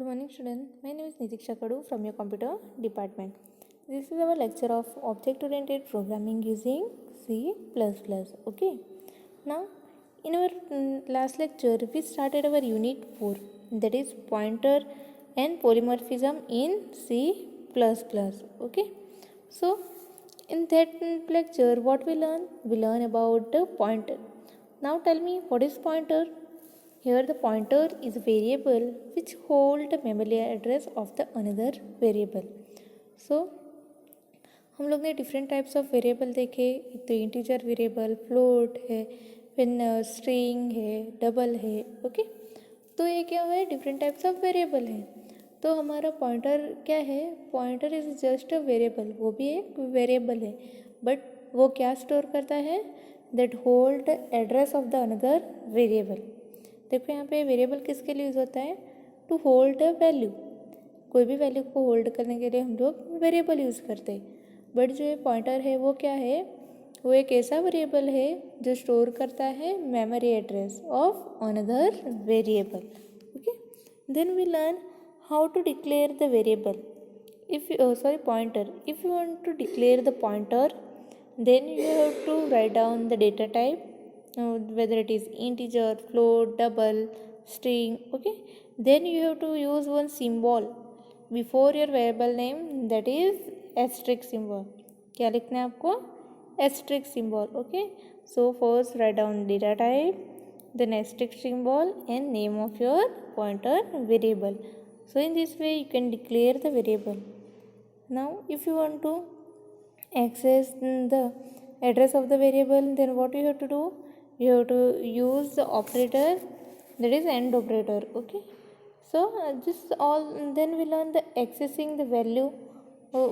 Good morning student. My name is Nitiksha Kadu from your computer department. This is our lecture of object oriented programming using C++. Okay. Now in our last lecture we started our unit 4, that is pointer and polymorphism in C++. Okay. So in that lecture what we learn? We learn about the pointer. Now tell me, what is pointer? Here the pointer is a variable which hold the memory address of the another variable. So हम लोग ने different types of variable देखे. एक तो integer variable, float है, फिर string है, double है. ओके, तो ये क्या हुआ है, डिफरेंट टाइप्स ऑफ वेरिएबल है. तो हमारा पॉइंटर क्या है? Pointer is just a variable. वो भी एक वेरिएबल है, बट वो क्या स्टोर करता है? That hold address of the another variable. देखो यहाँ पे वेरिएबल किसके लिए यूज़ होता है? To hold a value. कोई भी वैल्यू को होल्ड करने के लिए हम लोग वेरिएबल यूज़ करते हैं. बट जो ये पॉइंटर है वो क्या है? वो एक ऐसा वेरिएबल है जो स्टोर करता है memory address of another variable. Okay, then we learn how to declare the variable. pointer. If you want to declare the pointer, then you have to write down the data type, whether it is integer, float, double, string. Okay, then you have to use one symbol before your variable name, that is asterisk symbol. क्या लिखना है आपको? asterisk symbol. Okay, so first write down data type, then asterisk symbol and name of your pointer variable. So in this way you can declare the variable. Now if you want to access the address of the variable, then what you have to do? You have to use the operator, that is AND operator. Okay, so this all. Then we learn the accessing the value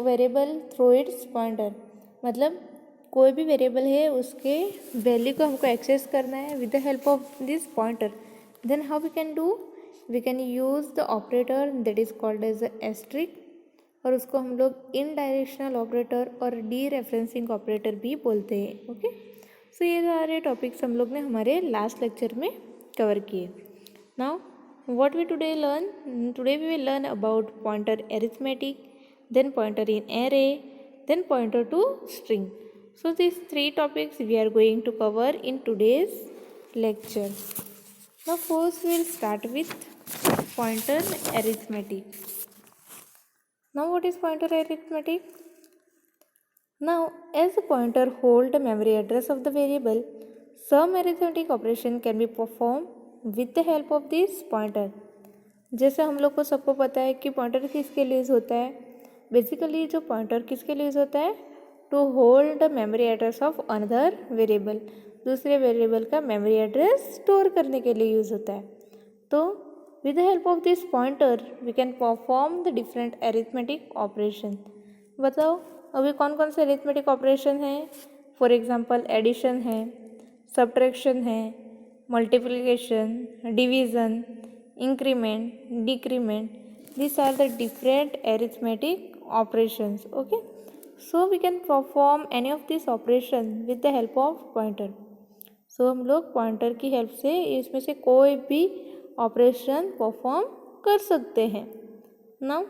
variable through its pointer. मतलब कोई भी variable है उसके value को हमको access करना है with the help of this pointer. Then how we can do? We can use the operator that is called as asterisk, और उसको हम लोग इन डायरेक्शनल ऑपरेटर और डी रेफरेंसिंग ऑपरेटर भी बोलते हैं. ओके, सो ये सारे टॉपिक्स हम लोग ने हमारे लास्ट लेक्चर में कवर किए. Now what we today learn? Today we will learn about pointer arithmetic, then pointer in array, then pointer to string. So these three topics we are going to cover in today's lecture. Now first we will start with pointer arithmetic. Now what is pointer arithmetic? Now as the pointer hold the memory address of the variable, some arithmetic operation can be performed with the help of this pointer. जैसे हम लोग को सबको पता है कि pointer किसके लिए यूज़ होता है. बेसिकली जो पॉइंटर किसके लिए यूज़ होता है? To hold the memory address of another variable. दूसरे वेरिएबल का मेमोरी एड्रेस स्टोर करने के लिए यूज़ होता है. तो with the help of this pointer we can perform the different arithmetic operation. बताओ अभी कौन कौन से अरिथमेटिक ऑपरेशन हैं? फॉर एग्जांपल एडिशन है, सब्ट्रैक्शन है, multiplication, division, increment, decrement. These are the different arithmetic operations. Okay, so we can perform any of these operation with the help of pointer. So हम लोग pointer की help से इसमें से कोई भी ऑपरेशन परफॉर्म कर सकते हैं. नाउ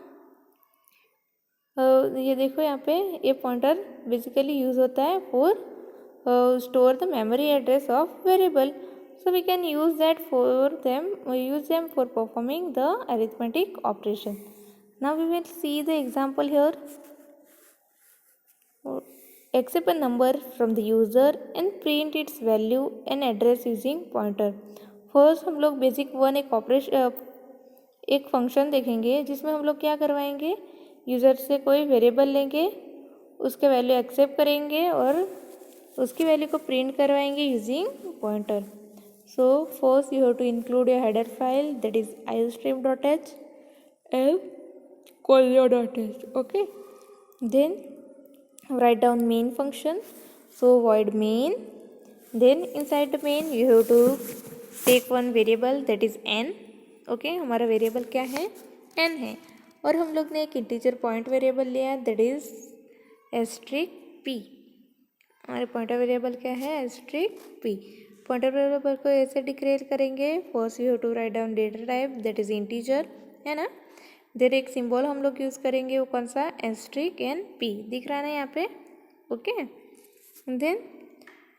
ये देखो यहाँ पे ये पॉइंटर बेसिकली यूज़ होता है for store the memory address of variable. So we can use them for performing the arithmetic operation. Now we will see the example here. Accept a number from the user and print its value and address using pointer. First हम लोग basic one एक function देखेंगे जिसमें हम लोग क्या करवाएंगे, user से कोई वेरिएबल लेंगे, उसके वैल्यू एक्सेप्ट करेंगे और उसकी वैल्यू को प्रिंट करवाएंगे using pointer. So first you have to include your header file, that is iostream.h and qualia.h. Okay, then write down main function. So void main, then inside the main you have to take one variable that is n. Okay, हमारा variable क्या है? n है. और हम लोग ने एक integer point variable लिया that is asterisk p. हमारे पॉइंटर वेरिएबल क्या है? asterisk p. पॉइंटर वेरिएबल को ऐसे डिक्लेयर करेंगे. First you have to write down data type that is integer, है ना. देर एक सिंबल हम लोग यूज़ करेंगे, वो कौन सा, एस्ट्रिक एंड पी, दिख रहा है ना यहाँ पे, ओके। देन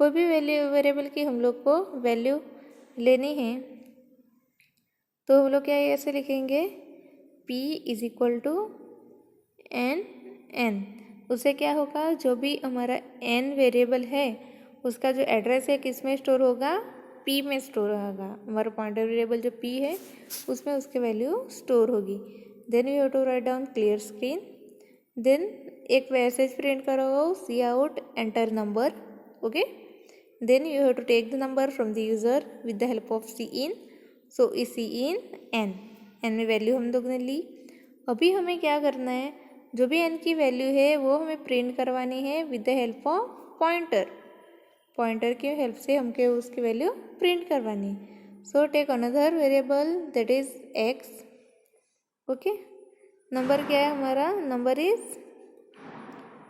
कोई भी वेरिएबल की हम लोग को वैल्यू लेनी है तो हम लोग क्या ऐसे लिखेंगे, p is equal to n। उससे क्या होगा, जो भी हमारा n वेरिएबल है उसका जो एड्रेस है किस में स्टोर होगा, p में स्टोर होगा। हमारा पॉइंटर वेरिएबल जो p है उसमें उसके वैल्यू स्टोर होगी। Then we have to write down clear screen. Then एक मैसेज प्रिंट करो, सी out enter number, okay. Then you have to take the number from the user with the help of cin. So इस सी in N में value हम लोग ने ली। अभी हमें क्या करना है, जो भी एन की वैल्यू है वो हमें प्रिंट करवानी है with the help of pointer की हेल्प से हमके उसकी वैल्यू प्रिंट करवानी। So take another variable that is x, okay. Number क्या है हमारा, नंबर इज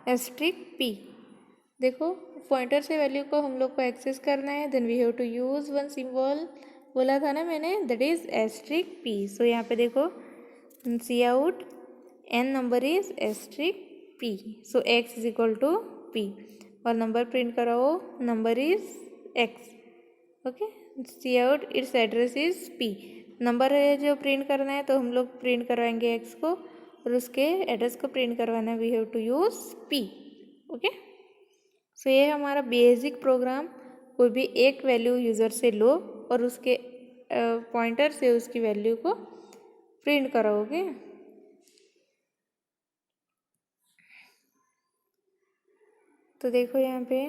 एस्ट्रिक पी। देखो पॉइंटर से वैल्यू को हम लोग को एक्सेस करना है, then we have to use one symbol, बोला था ना मैंने, that is asterisk P. So यहाँ पे देखो, C out N number is asterisk P, so x is equal to p, और नंबर प्रिंट कराओ, number is x, okay. C out its address is p, number है जो print करना है तो हम लोग प्रिंट करवाएंगे एक्स को, और उसके एड्रेस को प्रिंट करवाना है, we have to use P, okay. So ये हमारा बेसिक प्रोग्राम। कोई भी एक वैल्यू यूज़र से लो और उसके पॉइंटर से उसकी वैल्यू को प्रिंट कराओगे। तो देखो यहाँ पे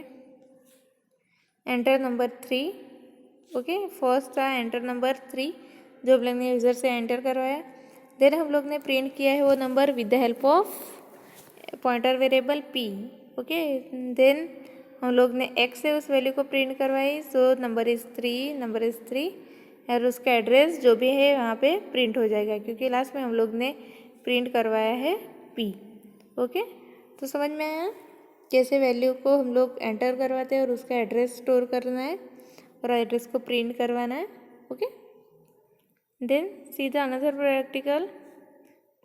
एंटर नंबर 3, ओके। फर्स्ट था एंटर नंबर 3 जो हम लोग ने यूज़र से एंटर करवाया। देन हम लोग ने प्रिंट किया है वो number with the help of pointer variable p, okay. Then हम लोग ने x से उस वैल्यू को प्रिंट करवाई, सो नंबर इज़ 3 और उसका एड्रेस जो भी है वहाँ पे प्रिंट हो जाएगा, क्योंकि लास्ट में हम लोग ने प्रिंट करवाया है p, ओके। तो समझ में आया कैसे वैल्यू को हम लोग एंटर करवाते हैं और उसका एड्रेस स्टोर करना है और एड्रेस को प्रिंट करवाना है, okay. Then see the another practical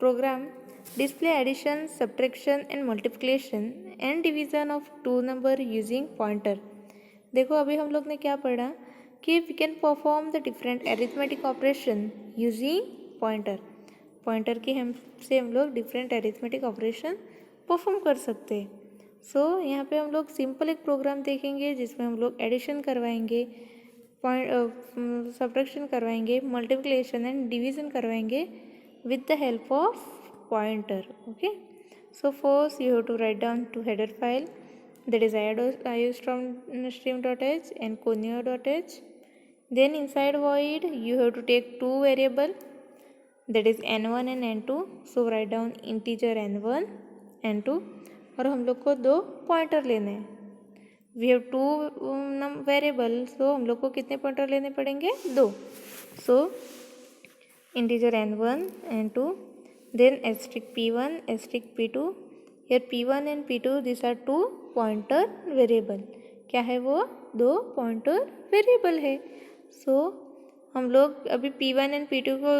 program, display addition, subtraction and multiplication and division of two number using pointer। देखो अभी हम लोग ने क्या पढ़ा कि we can perform the different arithmetic operation using pointer। Pointer की हेल्प से हम लोग डिफरेंट अरिथमेटिक ऑपरेशन परफॉर्म कर सकते हैं। सो यहाँ पे हम लोग सिंपल एक प्रोग्राम देखेंगे जिसमें हम लोग एडिशन करवाएंगे, सब्ट्रैक्शन करवाएंगे, मल्टीप्लिकेशन एंड डिवीज़न करवाएंगे with the help of pointer, okay। So first you have to write down two header file, that is iostream.h and conio.h. Then inside void you have to take two variable, that is n1 and n2। so write down integer n1 n2, और हम लोग को दो pointer लेने हैं। We have two variable, सो हम लोग को कितने पॉइंटर लेने पड़ेंगे, दो। सो integer n1 n2, then asterisk p1 asterisk p2। here p1 and p2 these are two pointer variable। क्या है वो, दो पॉइंटर वेरिएबल है। सो हम लोग अभी p1 एंड p2 को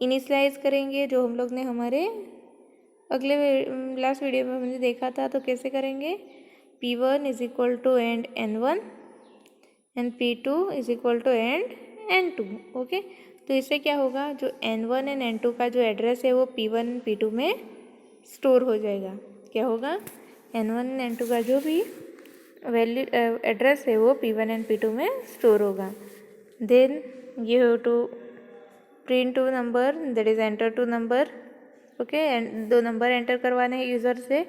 इनिशियलाइज करेंगे, जो हम लोग ने हमारे अगले लास्ट वीडियो में हमने देखा था। तो कैसे करेंगे, p1 is equal to and n1 and p2 is equal to and n2, okay. तो इससे क्या होगा, जो n1 एंड n2 का जो एड्रेस है वो p1 p2 में स्टोर हो जाएगा। क्या होगा, n1 एंड n2 का जो भी वैल्यू एड्रेस है वो p1 एंड p2 में स्टोर होगा। Then you have to print two number, that is enter two number, okay. And दो नंबर एंटर करवाने हैं यूज़र से।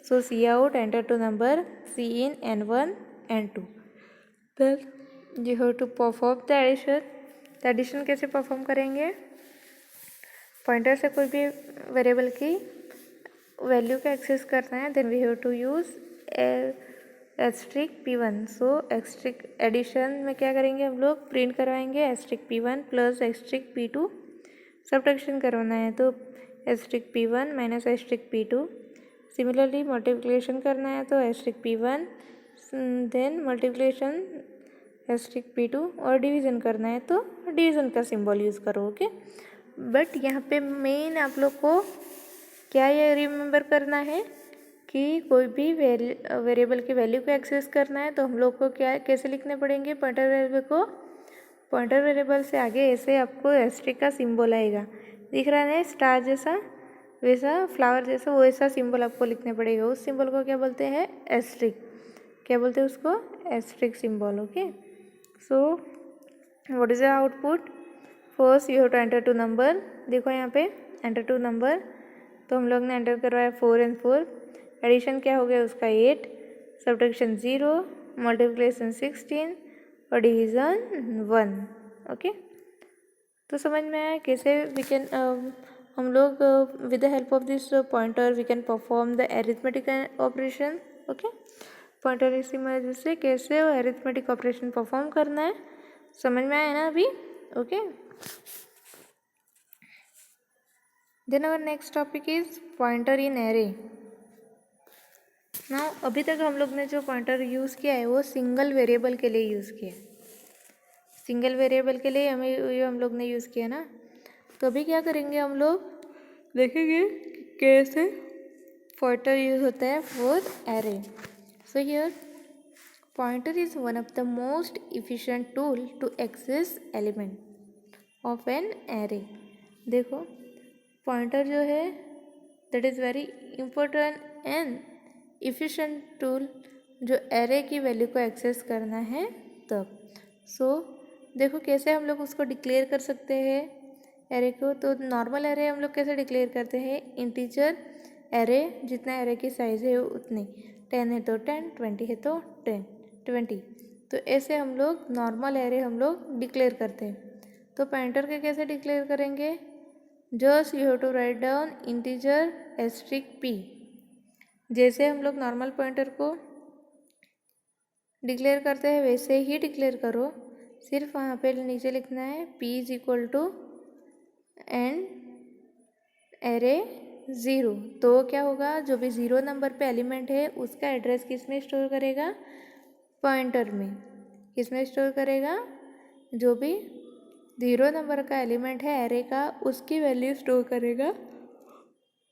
So C out enter two number, C in n1 n2। Then you have to perform the addition. तो addition कैसे perform करेंगे, pointer से कोई भी वेरिएबल की वैल्यू का एक्सेस करना है, then we have to use asterisk p1। So asterisk addition में क्या करेंगे, हम लोग प्रिंट करवाएंगे asterisk p1 plus asterisk p2। Subtraction करवाना है तो asterisk p1 minus asterisk p2। Similarly multiplication करना है तो asterisk p1 then multiplication asterisk p2, और डिवीज़न करना है तो डिवीज़न का सिंबल यूज़ करो, ओके। बट यहाँ पे मेन आप लोग को क्या ये रिमेंबर करना है कि कोई भी वेरिएबल की वैल्यू को एक्सेस करना है तो हम लोग को क्या कैसे लिखने पड़ेंगे पॉइंटर वेरिएबल को। पॉइंटर वेरिएबल से आगे ऐसे आपको एस्ट्रिक का सिंबल आएगा, दिख रहा है ना, स्टार जैसा, वैसा फ्लावर जैसा वैसा सिंबल आपको लिखने पड़ेगा। उस सिंबल को क्या बोलते हैं? एस्ट्रिक। क्या बोलते हैं उसको? Asterisk symbol. Okay, so what is the output? First you have to enter 2 number. देखो यहाँ पे एंटर 2 नंबर, तो हम लोग ने एंटर करवाया 4 and 4। एडिशन क्या हो गया उसका? 8, सब्ट्रैक्शन 0, मल्टीप्लिकेशन 16 और डिवीज़न 1। ओके, तो समझ में आया कैसे वी कैन हम लोग with the help of this pointer we can perform the arithmetic operation. Okay, pointer इसी मदद से कैसे एरिथमेटिक ऑपरेशन परफॉर्म करना है, समझ में आया ना अभी? Okay, then our next topic is pointer in array. Now अभी तक हम लोग ने जो पॉइंटर यूज़ किया है वो सिंगल वेरिएबल के लिए यूज़ किया है, सिंगल वेरिएबल के लिए हम लोग ने यूज़ किया ना। तो अभी क्या करेंगे, हम लोग देखेंगे कैसे पॉइंटर यूज होता है for array. So here pointer is one of the most efficient tool to access element of an array. देखो पॉइंटर जो है that is very important and efficient tool जो एरे की वैल्यू को एक्सेस करना है तब। सो देखो कैसे हम लोग उसको डिक्लेयर कर सकते हैं एरे को। तो नॉर्मल एरे हम लोग कैसे डिक्लेयर करते हैं? इंटीजर एरे, जितना एरे की साइज़ है उतनी, 10 है तो 10, 20 है तो 20। तो ऐसे हम लोग नॉर्मल एरे हम लोग डिक्लेयर करते हैं। तो पॉइंटर के कैसे डिक्लेयर करेंगे? Just you have to write down integer asterisk p। जैसे हम लोग नॉर्मल पॉइंटर को डिक्लेयर करते हैं वैसे ही डिक्लेयर करो, सिर्फ वहाँ पे नीचे लिखना है p is equal to and array 0। तो क्या होगा, जो भी 0 नंबर पे एलिमेंट है उसका एड्रेस किस में स्टोर करेगा? पॉइंटर में। किस में स्टोर करेगा? जो भी 0 नंबर का एलिमेंट है एरे का उसकी वैल्यू स्टोर करेगा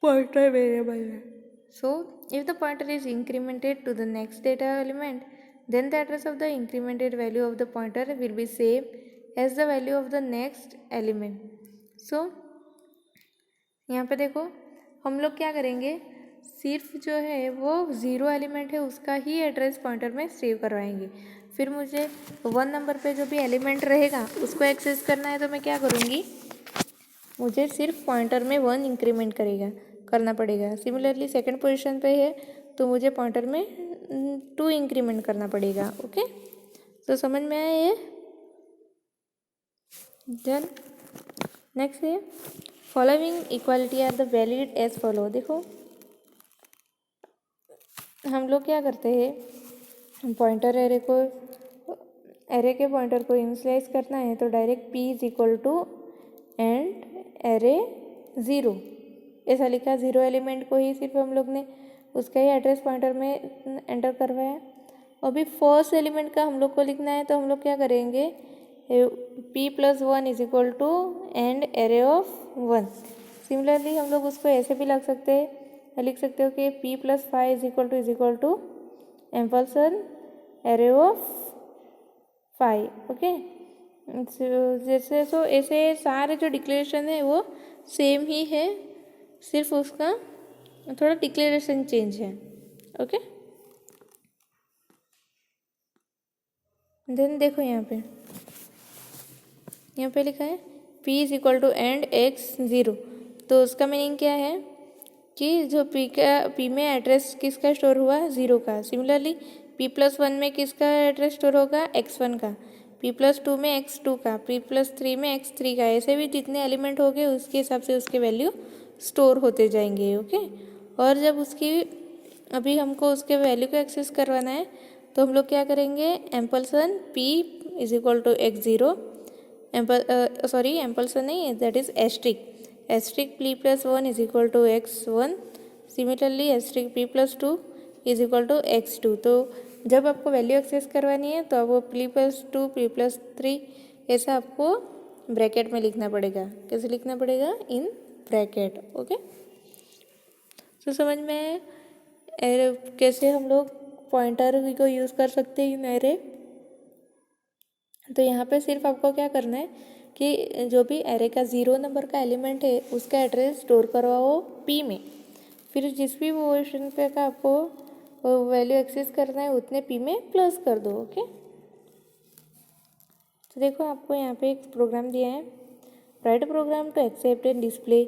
पॉइंटर वेरिएबल में। So if the pointer is incremented to the next data element then the address of the incremented value of the pointer will be same as the value of the next element. So यहाँ पे देखो हम लोग क्या करेंगे, सिर्फ जो है वो 0 एलिमेंट है उसका ही एड्रेस पॉइंटर में सेव करवाएंगे। फिर मुझे 1 नंबर पे जो भी एलिमेंट रहेगा उसको एक्सेस करना है तो मैं क्या करूँगी, मुझे सिर्फ पॉइंटर में 1 इंक्रीमेंट करना पड़ेगा। सिमिलरली सेकंड पोजीशन पे है तो मुझे पॉइंटर में 2 इंक्रीमेंट करना पड़ेगा। ओके, तो समझ में आया ये? देन नेक्स्ट है following equality are the valid as follow. देखो हम लोग क्या करते हैं, पॉइंटर एरे के पॉइंटर को इनिशियलाइज करना है तो direct p is equal to and array 0 ऐसा लिखा। 0 एलिमेंट को ही सिर्फ हम लोग ने उसका ही एड्रेस पॉइंटर में एंटर करवाया। अभी फर्स्ट एलिमेंट का हम लोग को लिखना है तो हम लोग क्या करेंगे, p+1 is equal to and array of 1। Similarly हम लोग उसको ऐसे भी लिख सकते हो कि p+5 is equal to ampersand array of 5। Okay, जैसे सो ऐसे सारे जो डिक्लेरेशन है वो सेम ही है, सिर्फ उसका थोड़ा डिक्लेरेशन चेंज है। ओके, देन देखो यहाँ पे लिखा है p is equal to and x 0। तो उसका मीनिंग क्या है कि जो p में एड्रेस किसका स्टोर हुआ? 0 का। सिमिलरली p+1 में किसका एड्रेस स्टोर होगा? x1 का। p+2 में x2 का, p+3 में x3 का। ऐसे भी जितने एलिमेंट हो गए उसके हिसाब से उसके वैल्यू स्टोर होते जाएंगे। ओके, और जब अभी हमको उसके वैल्यू को एक्सेस करवाना है तो हम लोग क्या करेंगे, ampersand p is equal to x0, ampersand नहीं, that is asterisk p+1 is equal to x1। Similarly asterisk p+2 is equal to x2। तो जब आपको वैल्यू एक्सेस करवानी है तो वो p+2 p+3 ऐसा आपको ब्रैकेट में लिखना पड़ेगा। कैसे लिखना पड़ेगा? In bracket. ओके, तो समझ में एरे कैसे हम लोग पॉइंटर को यूज़ कर सकते हैं इन एरे। तो यहाँ पे सिर्फ आपको क्या करना है कि जो भी एरे का 0 नंबर का एलिमेंट है उसका एड्रेस स्टोर करवाओ पी में, फिर जिस भी पोजीशन पे का आपको वैल्यू एक्सेस करना है उतने पी में प्लस कर दो। ओके, तो देखो आपको यहाँ पे एक प्रोग्राम दिया है, write program to accept and display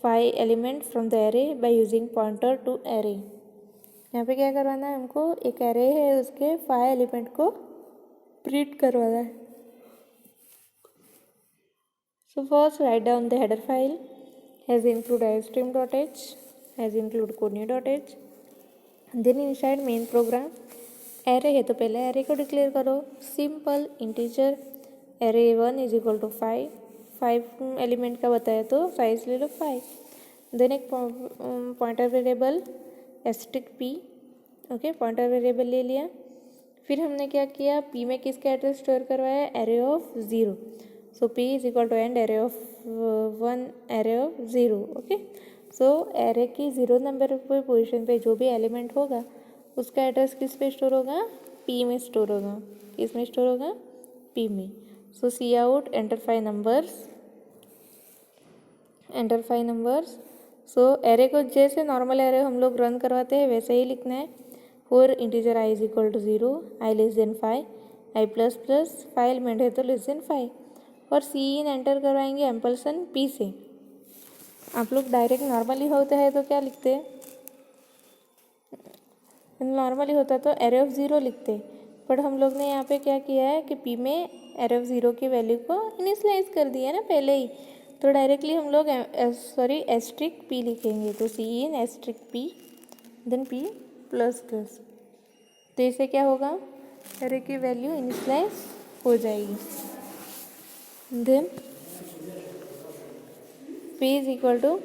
5 element from the array by using pointer to array. यहाँ पे क्या करवाना है हमको, एक एरे है उसके 5 एलिमेंट को प्रिंट करवाना है। So first write down the header file has include iostream.h, has include codenu.h. Then inside main program array है तो पहले array को डिक्लेयर करो, simple integer array 1 is equal to 5 element का बताया तो साइज ले लो 5। देन एक pointer variable asterisk p, okay pointer variable ले लिया। फिर हमने क्या किया, p में किसका एड्रेस स्टोर करवाया, array of 0। So p is equal to and array of 1 array of 0। Okay, so array की 0 नंबर पे पोजीशन पे जो भी एलिमेंट होगा उसका एड्रेस किस पे स्टोर होगा, p में स्टोर होगा। किस में स्टोर होगा, p में। सो सी आउट एंटर 5 नंबर्स। सो एरे को जैसे नॉर्मल एरे हम लोग रन करवाते हैं वैसे ही लिखना है। For integer i is equal to 0, i less than 5, i plus plus 5 element है तो लेस देन 5, और सी इन एंटर करवाएंगे एम्पलसन p से। आप लोग डायरेक्ट नॉर्मली होता है तो क्या लिखते हैं, नॉर्मली होता तो एरे ऑफ 0 लिखते, बट हम लोग ने यहाँ पे क्या किया है कि p में एरे ऑफ 0 की वैल्यू को इनिशियलाइज कर दिया ना पहले ही, तो डायरेक्टली हम लोग एस्ट्रिक p लिखेंगे। तो C in asterisk p then p plus plus, तो इससे क्या होगा, एरे की वैल्यू इनिशियलाइज हो जाएगी। Then p is equal to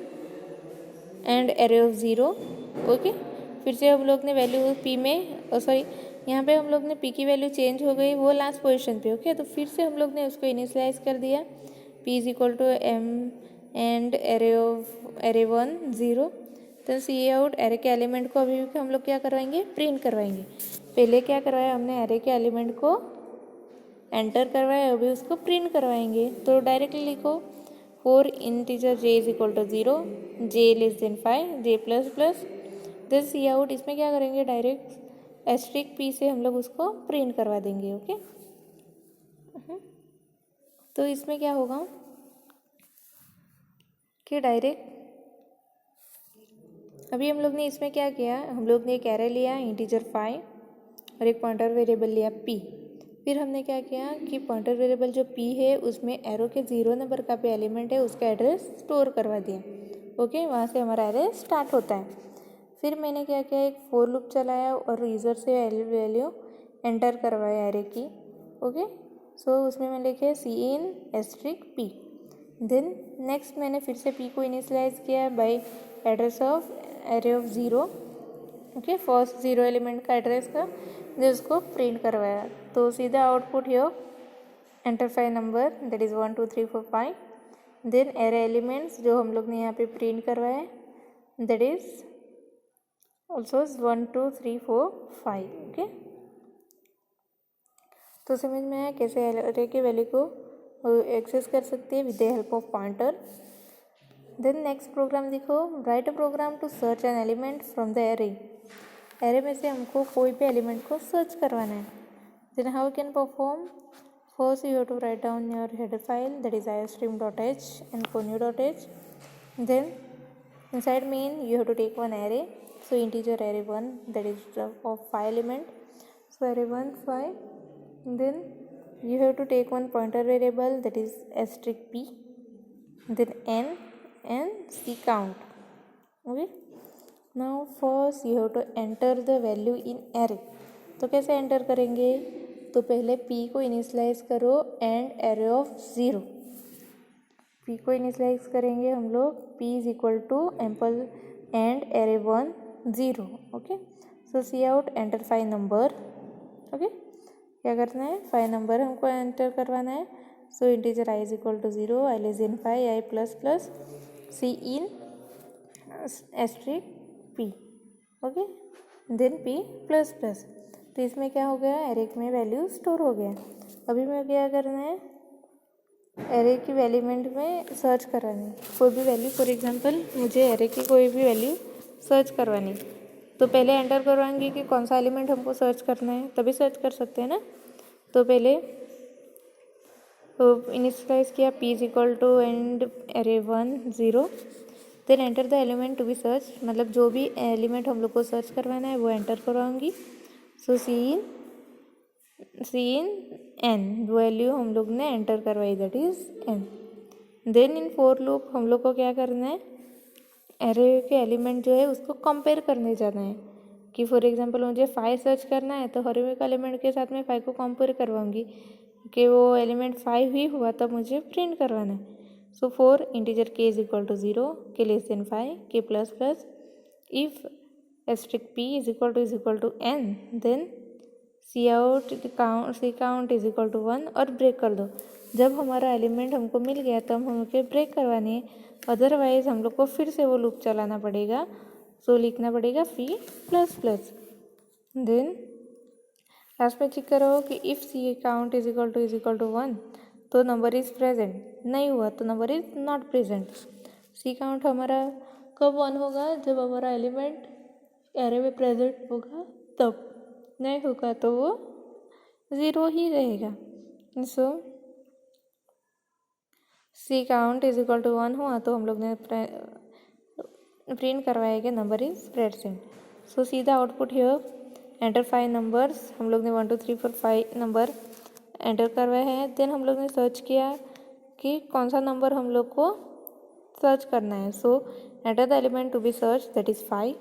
and array of 0। Okay, फिर से हम लोग ने वैल्यू p में यहाँ पे हम लोग ने p की वैल्यू चेंज हो गई वो लास्ट पोजीशन पे। ओके, तो फिर से हम लोग ने उसको इनिशियलाइज कर दिया, p is equal to m and array 1 0। तो सी आउट एरे के एलिमेंट को अभी हम लोग क्या करवाएंगे, प्रिंट करवाएंगे। पहले क्या करवाया हमने, एरे के एलिमेंट को एंटर करवाया, अभी उसको प्रिंट करवाएंगे। तो डायरेक्टली लिखो for integer j is equal to 0, j less than 5, j plus plus. This C out, इसमें क्या करेंगे, डायरेक्ट एस्ट्रिक p से हम लोग उसको प्रिंट करवा देंगे। ओके, तो इसमें क्या होगा कि डायरेक्ट अभी हम लोग ने इसमें क्या किया, हम लोग ने एक एरे लिया इंटीजर 5 और एक पॉइंटर वेरिएबल लिया p। फिर हमने क्या किया कि पॉइंटर वेरिएबल जो p है उसमें एरो के 0 नंबर का भी एलिमेंट है उसका एड्रेस स्टोर करवा दिया। ओके, वहाँ से हमारा एरे स्टार्ट होता है। फिर मैंने क्या किया, एक फॉर लूप चलाया और यूज़र से वैल्यू एंटर करवाया एरे की। ओके, सो उसमें मैं लिखे C in asterisk p। Then next मैंने फिर से p को इनिशियलाइज किया by address of array of 0। Okay, first 0 element का एड्रेस का जो उसको प्रिंट करवाया। तो सीधा output here enter 5 number that is 1 2 3 4 5। Then array elements जो हम लोग ने यहाँ पे प्रिंट करवाया दैट इज़ ऑल्सो 1 2 3 4 5। ओके, तो समझ में आया कैसे एरे के वैल्यू को एक्सेस कर सकते हैं with the help of pointer. Then next program देखो, write a program to search an element from the array. Array में से हमको कोई भी एलिमेंट को सर्च करवाना है। Then how can perform, first you have to write down your header file that is iostream.h and codenu.h। देन inside main you have to take one array, so integer array 1 that is of 5 element, so array 1 5. Then you have to take one pointer variable that is asterisk p, then n and c count. Okay, now first you have to enter the value in array। तो कैसे enter करेंगे, तो पहले p को initialize करो and array of 0। p को initialize करेंगे हम लोग, p is equal to ampersand array 1 0। Okay, so C out enter 5 number. Okay, क्या करना है, 5 नंबर हमको एंटर करवाना है। So integer I is equal to 0, I less than 5, I plus plus, C in asterisk P, okay, then P plus plus. तो इसमें क्या हो गया, एरे में वैल्यू स्टोर हो गया। अभी मैं क्या करना है, एरे की एलिमेंट में सर्च करानी, कोई भी वैल्यू, फॉर एग्जांपल मुझे एरे की कोई भी वैल्यू सर्च करवानी, तो पहले एंटर करवाएंगे कि कौन सा एलिमेंट हमको सर्च करना है, तभी सर्च कर सकते हैं ना। तो पहले इनिशियलाइज किया p is equal to and array 1 0, then enter the element to be search, मतलब जो भी एलिमेंट हम लोग को सर्च करवाना है वो एंटर करवाऊंगी। So C in N value हम लोग ने एंटर करवाई, that is N. Then in for loop हम लोग को क्या करना है, एरे के एलिमेंट जो है उसको कंपेयर करने जाना है कि फॉर एग्जांपल मुझे 5 सर्च करना है, तो हर एक एलिमेंट के साथ में 5 को कंपेयर करवाऊंगी कि वो एलिमेंट 5 ही हुआ तब मुझे प्रिंट करवाना है। So for integer k is equal to 0, k less than 5, k plus plus, if asterisk p is equal to n, then C count is equal to 1 और ब्रेक कर दो। जब हमारा एलिमेंट हमको मिल गया तब हमको ब्रेक करवानी है, अदरवाइज हम लोग को फिर से वो लूप चलाना पड़ेगा। सो लिखना पड़ेगा फी प्लस प्लस, देन लास्ट में चेक करो कि if C count is equal to 1 तो नंबर इज़ प्रेजेंट, नहीं हुआ तो number is not present. C count हमारा कब 1 होगा, जब हमारा एलिमेंट एरे में प्रेजेंट होगा तब, नहीं होगा तो वो 0 ही रहेगा। So C count is equal to 1 हुआ तो हम लोग ने प्रिंट करवाएगा number is present. So see the output here, enter 5 numbers, हम लोग ने 1 2 3 4 5 नंबर एंटर करवाए हैं। देन हम लोग ने सर्च किया कि कौन सा नंबर हम लोग को सर्च करना है। So enter the element to be search, that is 5,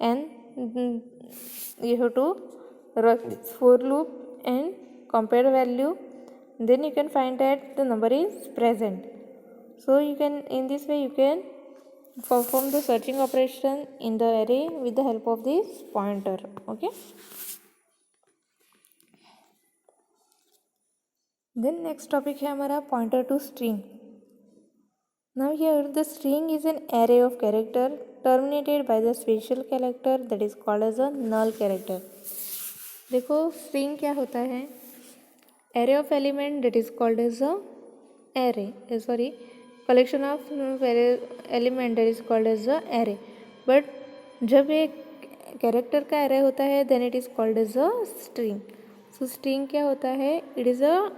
and you have to run this for loop and compare value, then you can find that the number is present. So you can, in this way you can perform the searching operation in the array with the help of this pointer, okay. Then next topic है हमारा pointer to string. Now here the string is an array of character terminated by the special character that is called as a null character. देखो string क्या होता है, array of element that is called as a collection of element that is called as a array. But जब एक character का array होता है then it is called as a string. So string क्या होता है, it is a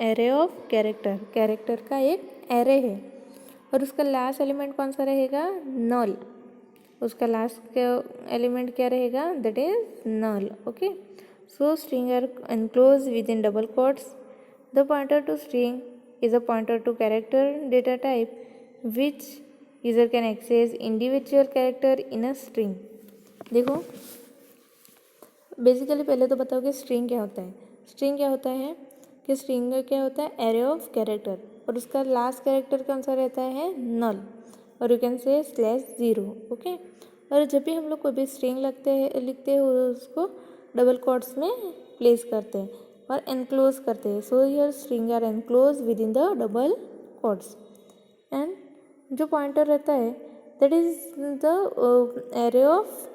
array of character का एक array है और उसका लास्ट एलिमेंट कौन सा रहेगा, नल। उसका लास्ट एलिमेंट क्या रहेगा, that is null, okay. So string are enclose with in double quotes. The pointer to string is a pointer to character data type which user can access individual character in a string. देखो basically पहले तो बताओ कि string क्या होता है। String क्या होता है कि स्ट्रिंग क्या होता है, एरे ऑफ कैरेक्टर, और उसका लास्ट कैरेक्टर कौन सा रहता है, नल, और यू कैन से /0, ओके। और जब भी हम लोग कोई भी स्ट्रिंग लिखते हैं उसको डबल कोट्स में प्लेस करते हैं और एनक्लोज करते हैं। So your string are enclose with in the double quotes. And जो पॉइंटर रहता है that is the array of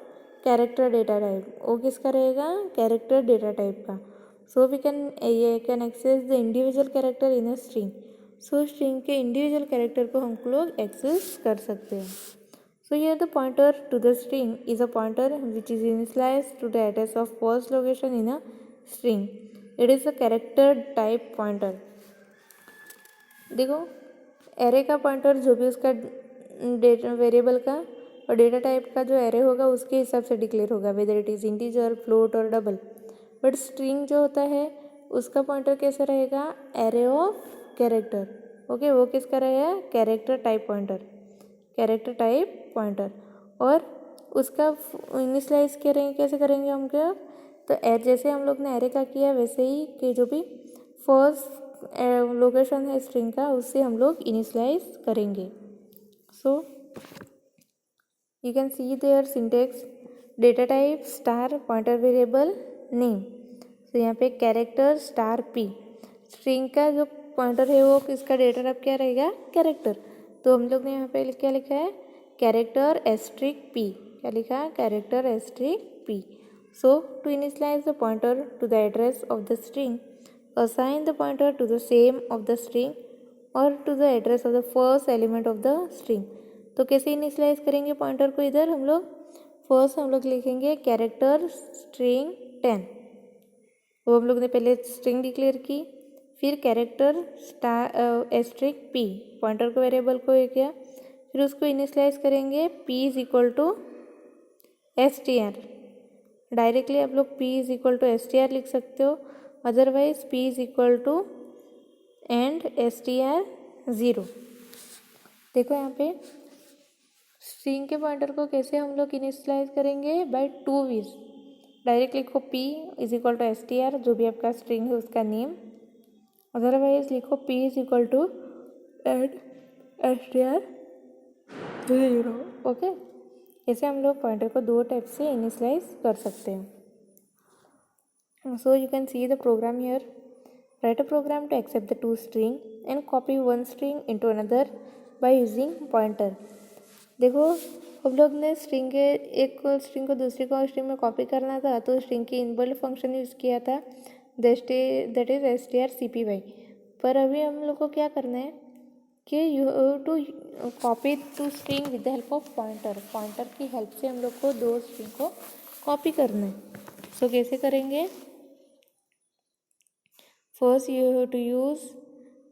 character data type, वो किसका रहेगा, कैरेक्टर डेटा टाइप का। So we can access the individual character in a string. So string के individual character को हम लोग एक्सेस कर सकते हैं। So here the pointer to the string is a pointer which is initialized to the address of first location in a string. It is a character type pointer. देखो array का pointer जो भी उसका data variable का और data type का जो array होगा उसके हिसाब से डिक्लेयर होगा, whether it is integer, float और डबल। बट स्ट्रिंग जो होता है उसका पॉइंटर कैसे रहेगा, एरे ऑफ कैरेक्टर, ओके। वो किसका रहेगा, कैरेक्टर टाइप पॉइंटर। और उसका इनिशियलाइज करेंगे, कैसे करेंगे हम क्या, तो जैसे हम लोग ने एरे का किया वैसे ही कि जो भी फर्स्ट लोकेशन है स्ट्रिंग का उससे हम लोग इनिशियलाइज करेंगे। So you can see there syntax, data type star pointer variable name. तो यहाँ पे कैरेक्टर स्टार p, स्ट्रिंग का जो पॉइंटर है वो किसका डेटा टाइप क्या रहेगा, कैरेक्टर। तो हम लोग ने यहाँ पे क्या लिखा है, कैरेक्टर एस्ट्रिक पी। क्या लिखा है, character asterisk P. So to initialize the pointer to the address of the string, assign the pointer to the same of the string or to the address of the first element of the string। तो कैसे initialise करेंगे pointer को, इधर हम लोग first हम लोग लिखेंगे कैरेक्टर स्ट्रिंग 10, वो हम लोग ने पहले स्ट्रिंग डिक्लेयर की, फिर कैरेक्टर एस्ट्रिक पी, पॉइंटर को वेरिएबल को ये किया, फिर उसको इनिशियलाइज करेंगे p is equal to s t r. Directly आप लोग p is equal to s t r लिख सकते हो, otherwise p is equal to and s t r 0। देखो यहाँ पे स्ट्रिंग के पॉइंटर को कैसे हम लोग इनिशियलाइज करेंगे, बाय 2 ways। डायरेक्ट लिखो p is equal to s t r, जो भी आपका स्ट्रिंग है उसका नेम, अदरवाइज लिखो p is equal to and s t r 0। Okay, ऐसे हम लोग पॉइंटर को 2 टाइप से इनिशियलाइज कर सकते हैं। So you can see the program here. Write a program to accept the 2 string and copy one string into another by using pointer। देखो हम लोग ने स्ट्रिंग के एक स्ट्रिंग को दूसरी को स्ट्रिंग में कॉपी करना था, तो स्ट्रिंग की इनबिल्ट फंक्शन यूज़ किया था, दैट इज strcpy। पर अभी हम लोग को क्या करना है कि you have to copy 2 string with the help of pointer. Pointer की हेल्प से हम लोग को 2 स्ट्रिंग को कॉपी करना है। सो कैसे करेंगे, first you have to use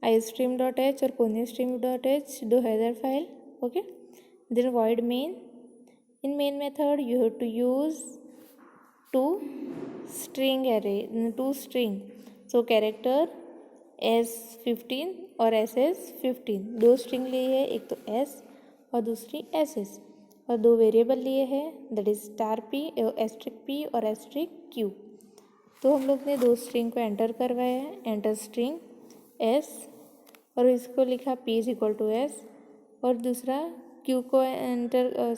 istream.h or ponystream.h, do header file, okay। Then void main, in main method you have to use 2 string array, 2 string, so character s15 और ss15, 2 string लिए है, एक तो s और दूसरी ss, और 2 variable लिए हैं, that is star p, asterisk p और एस्ट्रिक q। तो हम लोग ने 2 स्ट्रिंग को एंटर करवाया है, एंटर स्ट्रिंग s और इसको लिखा p is equal to s, और दूसरा q को एंटर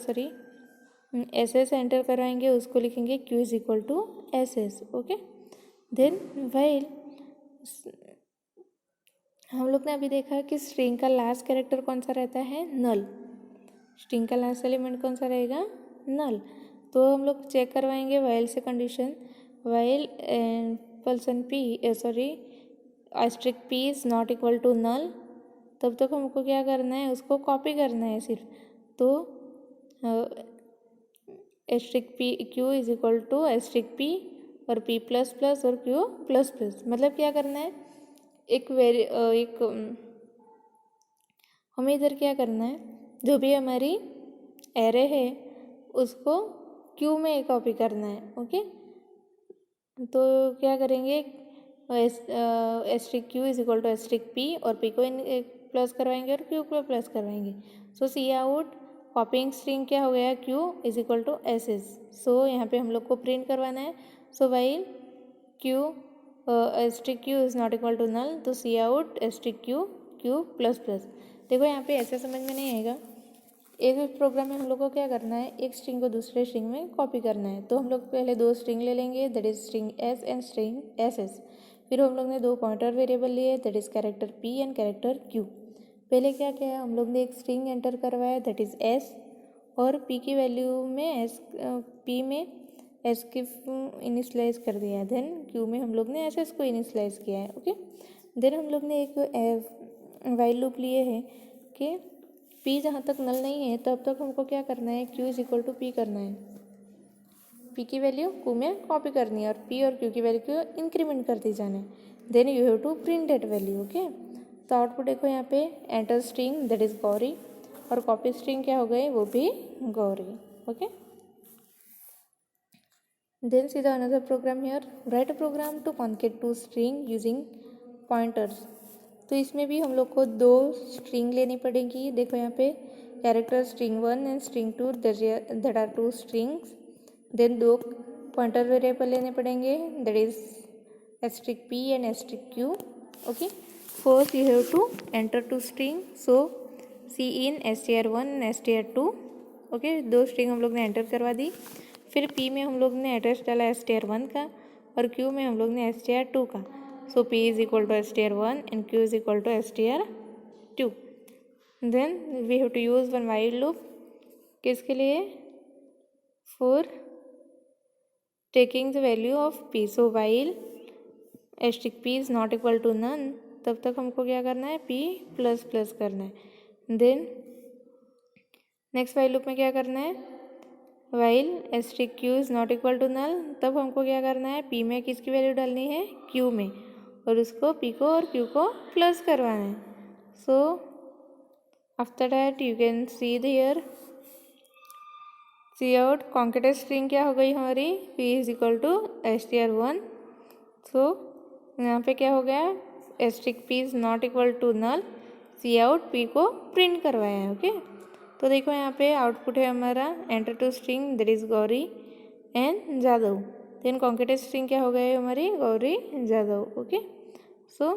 ss एंटर करवाएंगे, उसको लिखेंगे q is equal to ss। Okay, then while हम लोग ने अभी देखा कि स्ट्रिंग का लास्ट कैरेक्टर कौन सा रहता है, नल। स्ट्रिंग का लास्ट एलिमेंट कौन सा रहेगा, नल। तो हम लोग चेक करवाएंगे व्हाइल से condition, while asterisk p is not equal to null, तब तक हमको क्या करना है, उसको कॉपी करना है सिर्फ। तो asterisk p q is equal to asterisk p और p प्लस प्लस और q प्लस प्लस, मतलब क्या करना है, हमें इधर क्या करना है, जो भी हमारी एरे है उसको q में कॉपी करना है। ओके, तो क्या करेंगे, asterisk Q is equal to asterisk p, और पी को प्लस करवाएंगे और क्यू को प्लस करवाएंगे। सो सी आउट कॉपिंग स्ट्रिंग क्या हो गया, Q is equal to S S. So यहाँ पे हम लोग को प्रिंट करवाना है। So while Q asterisk Q is not equal to null, तो C out asterisk Q Q plus plus. देखो यहाँ पे ऐसे समझ में नहीं आएगा, एक प्रोग्राम में हम लोग को क्या करना है, एक स्ट्रिंग को दूसरे स्ट्रिंग में कॉपी करना है। तो हम लोग पहले 2 स्ट्रिंग ले लेंगे, that is string S and string S S. फिर हम लोग ने 2 पॉइंटर वेरिएबल लिए, that is character P and character Q. पहले क्या किया, हम लोग ने एक स्ट्रिंग एंटर करवाया, दैट इज एस, और पी की वैल्यू में एस, पी में एस की इनिशलाइज कर दिया, देन क्यू में हम लोग ने एस एस को इनिशलाइज किया है। ओके, देन हम लोग ने एक वाइल लूप लिए है कि p जहाँ तक नल नहीं है तब तक हमको क्या करना है, q is equal to p करना है, p की वैल्यू q में कॉपी करनी है और p और q की वैल्यू को इंक्रीमेंट करती जाना है। Then you have to print that value. Okay, तो आउटपुट देखो यहाँ पे, enter string that is Gauri, और कॉपी स्ट्रिंग क्या हो गई, वो भी Gauri. Okay, then see the another program here, write a program to concat 2 string using pointers. तो इसमें भी हम लोग को 2 स्ट्रिंग लेनी पड़ेगी। देखो यहाँ पे character string 1 and string 2, that are 2 strings. Then 2 pointer variable लेने पड़ेंगे, that is asterisk p and asterisk q. Okay, first you have to enter 2 string, so C in str1 and str2। Okay, 2 string हम लोग ने enter करवा दी। फिर p में हम लोग ने एड्रेस डाला str1 का और q में हम लोग ने str2 का। So P is equal to str1 and Q is equal to str2. Then we have to use one while loop. किसके लिए? For taking the value of P. So while asterisk P is not equal to none, तब तक हमको क्या करना है? P plus plus करना है. Then नेक्स्ट वाइल लूप में क्या करना है? While asterisk q is not equal to null, तब हमको क्या करना है? पी में किसकी वैल्यू डालनी है? क्यू में, और उसको पी को और क्यू को प्लस करवाना है. So after that you can see here, C out concatenated string क्या हो गई हमारी? P is equal to str1. सो यहाँ पे क्या हो गया? Asterisk P is not equal to null, C out P को प्रिंट करवाया है. ओके, तो देखो यहाँ पे आउटपुट है हमारा enter two string that is Gauri and Jadhav. देन कॉन्केटेड स्ट्रिंग क्या हो गया है हमारी? Gauri Jadhav. Okay, so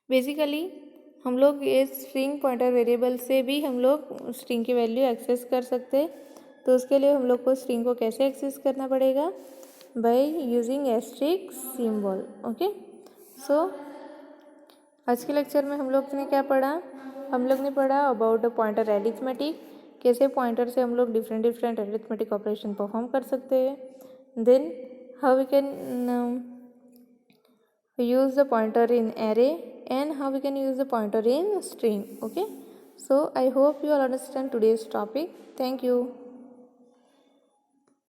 basically हम लोग ये स्ट्रिंग पॉइंटर वेरिएबल से भी हम लोग स्ट्रिंग की वैल्यू एक्सेस कर सकते हैं. तो उसके लिए हम लोग को स्ट्रिंग को कैसे एक्सेस करना पड़ेगा? By using asterisk symbol. Okay, so आज के लेक्चर में हम लोग ने क्या पढ़ा? हम लोग ने पढ़ा अबाउट द पॉइंटर एरिथमेटिक, कैसे पॉइंटर से हम लोग different different arithmetic operation perform कर सकते हैं. Then how we can use the pointer in array and how we can use the pointer in string. Okay, so I hope you all understand today's topic. Thank you.